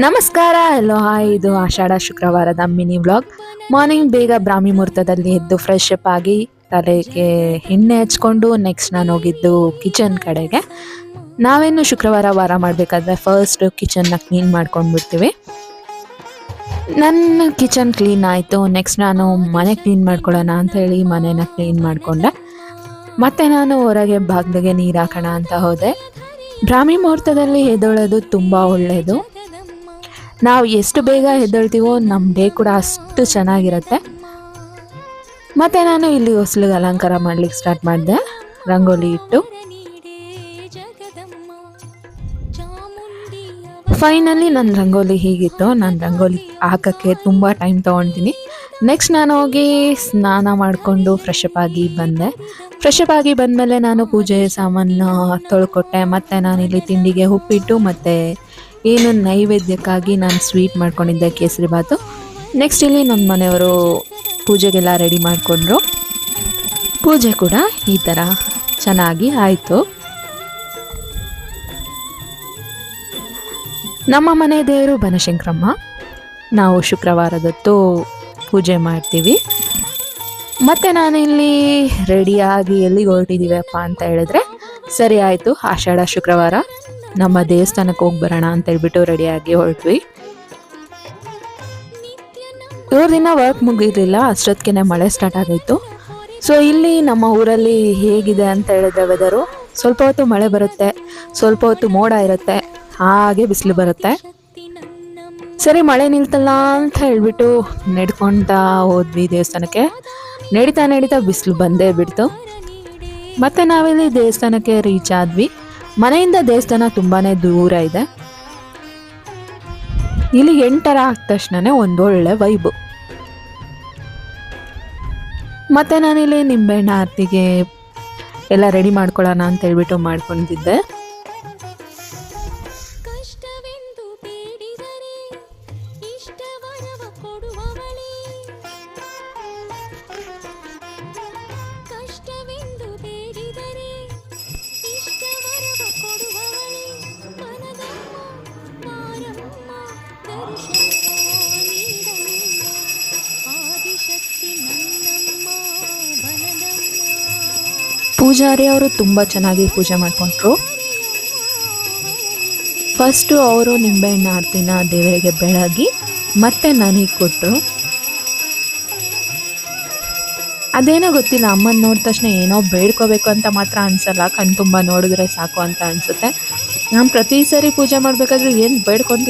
ನಮಸ್ಕಾರ, hello, hi. ಇದು ಆಷಾಢ ಶುಕ್ರವಾರದ ಮಿನಿ ವ್ಲಾಗ್. ಮಾರ್ನಿಂಗ್ ಬೇಗ ಬ್ರಾಹ್ಮಿ ಮುಹೂರ್ತದಲ್ಲಿ ಎದ್ದು ಫ್ರೆಶ್ ಅಪ್ ಆಗಿ ತಲೆಗೆ ಎಣ್ಣೆ ಹಚ್ಕೊಂಡು ನೆಕ್ಸ್ಟ್ ನಾನು ಹೋಗಿದ್ದು ಕಿಚನ್ ಕಡೆಗೆ. ನಾವೇನು ಶುಕ್ರವಾರ ವಾರ ಮಾಡಬೇಕಾದ್ರೆ ಫಸ್ಟ್ ಕಿಚನ್ನ ಕ್ಲೀನ್ ಮಾಡ್ಕೊಂಡ್ಬಿಡ್ತೀವಿ. ನನ್ನ ಕಿಚನ್ ಕ್ಲೀನ್ ಆಯಿತು. ನೆಕ್ಸ್ಟ್ ನಾನು ಮನೆ ಕ್ಲೀನ್ ಮಾಡ್ಕೊಳ್ಳೋಣ ಅಂತ ಹೇಳಿ ಮನೆನ ಕ್ಲೀನ್ ಮಾಡಿಕೊಂಡೆ. ಮತ್ತು ನಾನು ಹೊರಗೆ ಬಾಗಿಲಿಗೆ ನೀರು ಹಾಕೋಣ ಅಂತ ಹೋದೆ. ಬ್ರಾಹ್ಮಿ ಮುಹೂರ್ತದಲ್ಲಿ ಎದ್ದೇಳೋದು ತುಂಬ ಒಳ್ಳೆಯದು. ನಾವು ಎಷ್ಟು ಬೇಗ ಎದ್ದೇಳ್ತೀವೋ ನಮ್ಮ ಡೇ ಕೂಡ ಅಷ್ಟು ಚೆನ್ನಾಗಿರುತ್ತೆ. ಮತ್ತು ನಾನು ಇಲ್ಲಿ ಹೊಸ್ಲಿಗೆ ಅಲಂಕಾರ ಮಾಡಲಿಕ್ಕೆ ಸ್ಟಾರ್ಟ್ ಮಾಡಿದೆ, ರಂಗೋಲಿ ಇಟ್ಟು. ಫೈನಲಿ ನನ್ನ ರಂಗೋಲಿ ಹೀಗಿತ್ತು. ನಾನು ರಂಗೋಲಿ ಹಾಕೋಕ್ಕೆ ತುಂಬ ಟೈಮ್ ತೊಗೊಳ್ತೀನಿ. ನೆಕ್ಸ್ಟ್ ನಾನು ಹೋಗಿ ಸ್ನಾನ ಮಾಡಿಕೊಂಡು ಫ್ರೆಶ್ ಅಪ್ ಆಗಿ ಬಂದೆ. ಫ್ರೆಶ್ ಅಪ್ ಆಗಿ ಬಂದಮೇಲೆ ನಾನು ಪೂಜೆ ಸಾಮಾನು ತೊಳ್ಕೊಟ್ಟೆ. ಮತ್ತು ನಾನಿಲ್ಲಿ ತಿಂಡಿಗೆ ಉಪ್ಪಿಟ್ಟು ಮತ್ತು ಏನು ನೈವೇದ್ಯಕ್ಕಾಗಿ ನಾನು ಸ್ವೀಟ್ ಮಾಡ್ಕೊಂಡಿದ್ದೆ, ಕೇಸರಿ ಬಾತು. ನೆಕ್ಸ್ಟ್ ಇಲ್ಲಿ ನನ್ನ ಮನೆಯವರು ಪೂಜೆಗೆಲ್ಲ ರೆಡಿ ಮಾಡಿಕೊಂಡ್ರು. ಪೂಜೆ ಕೂಡ ಈ ಥರ ಚೆನ್ನಾಗಿ ಆಯಿತು. ನಮ್ಮ ಮನೆ ದೇವರು ಬನಶಂಕರಮ್ಮ. ನಾವು ಶುಕ್ರವಾರದತ್ತು ಪೂಜೆ ಮಾಡ್ತೀವಿ. ಮತ್ತು ನಾನಿಲ್ಲಿ ರೆಡಿಯಾಗಿ ಎಲ್ಲಿಗೆ ಹೊರಟಿದ್ದೀವಪ್ಪ ಅಂತ ಹೇಳಿದ್ರೆ, ಸರಿ ಆಯಿತು, ಆಷಾಢ ಶುಕ್ರವಾರ ನಮ್ಮ ದೇವಸ್ಥಾನಕ್ಕೆ ಹೋಗಿ ಬರೋಣ ಅಂತೇಳ್ಬಿಟ್ಟು ರೆಡಿಯಾಗಿ ಹೊರಟ್ವಿ. ದಿನ ವರ್ಕ್ ಮುಗಿರಲಿಲ್ಲ, ಅಷ್ಟೊತ್ತಿಗೆ ಮಳೆ ಸ್ಟಾರ್ಟ್ ಆಗಿತ್ತು. ಸೊ ಇಲ್ಲಿ ನಮ್ಮ ಊರಲ್ಲಿ ಹೇಗಿದೆ ಅಂತ ಹೇಳಿದ್ರೆ ವೆದರು, ಸ್ವಲ್ಪ ಹೊತ್ತು ಮಳೆ ಬರುತ್ತೆ, ಸ್ವಲ್ಪ ಹೊತ್ತು ಮೋಡ ಇರುತ್ತೆ, ಹಾಗೆ ಬಿಸಿಲು ಬರುತ್ತೆ. ಸರಿ ಮಳೆ ನಿಲ್ತಲ್ಲ ಅಂತ ಹೇಳ್ಬಿಟ್ಟು ನಡ್ಕೊಳ್ತಾ ಹೋದ್ವಿ ದೇವಸ್ಥಾನಕ್ಕೆ. ನಡೀತಾ ಬಿಸಿಲು ಬಂದೇ ಬಿಡ್ತು. ಮತ್ತು ನಾವಿಲ್ಲಿ ದೇವಸ್ಥಾನಕ್ಕೆ ರೀಚ್ ಆದ್ವಿ. ಮನೆಯಿಂದ ದೇವಸ್ಥಾನ ತುಂಬಾ ದೂರ ಇದೆ. ಇಲ್ಲಿ ಎಂಟರ ಆದ ತಕ್ಷಣವೇ ಒಂದೊಳ್ಳೆ ವೈಬು. ಮತ್ತು ನಾನಿಲ್ಲಿ ನಿಂಬೆಹಣ್ಣು ಆರತಿಗೆ ಎಲ್ಲ ರೆಡಿ ಮಾಡ್ಕೊಳ್ಳೋಣ ಅಂತ ಹೇಳ್ಬಿಟ್ಟು ಮಾಡ್ಕೊಂಡಿದ್ದೆ. ಪೂಜಾರಿ ಅವರು ತುಂಬ ಚೆನ್ನಾಗಿ ಪೂಜೆ ಮಾಡಿಕೊಂಡ್ರು. ಫಸ್ಟು ಅವರು ನಿಂಬೆಹಣ್ಣು ಆರತಿನ ದೇವರಿಗೆ ಬೆಳಗಿ ಮತ್ತೆ ನನಗೆ ಕೊಟ್ಟರು. ಅದೇನೋ ಗೊತ್ತಿಲ್ಲ, ಅಮ್ಮನ ನೋಡಿದ ತಕ್ಷಣ ಏನೋ ಬೇಡ್ಕೋಬೇಕು ಅಂತ ಮಾತ್ರ ಅನಿಸಲ್ಲ, ಕಣ್ ತುಂಬ ನೋಡಿದ್ರೆ ಸಾಕು ಅಂತ ಅನಿಸುತ್ತೆ. ನಾನು ಪ್ರತಿ ಸರಿ ಪೂಜೆ ಮಾಡಬೇಕಾದ್ರೆ ಏನು ಬೇಡ್ಕೊತೀನಿ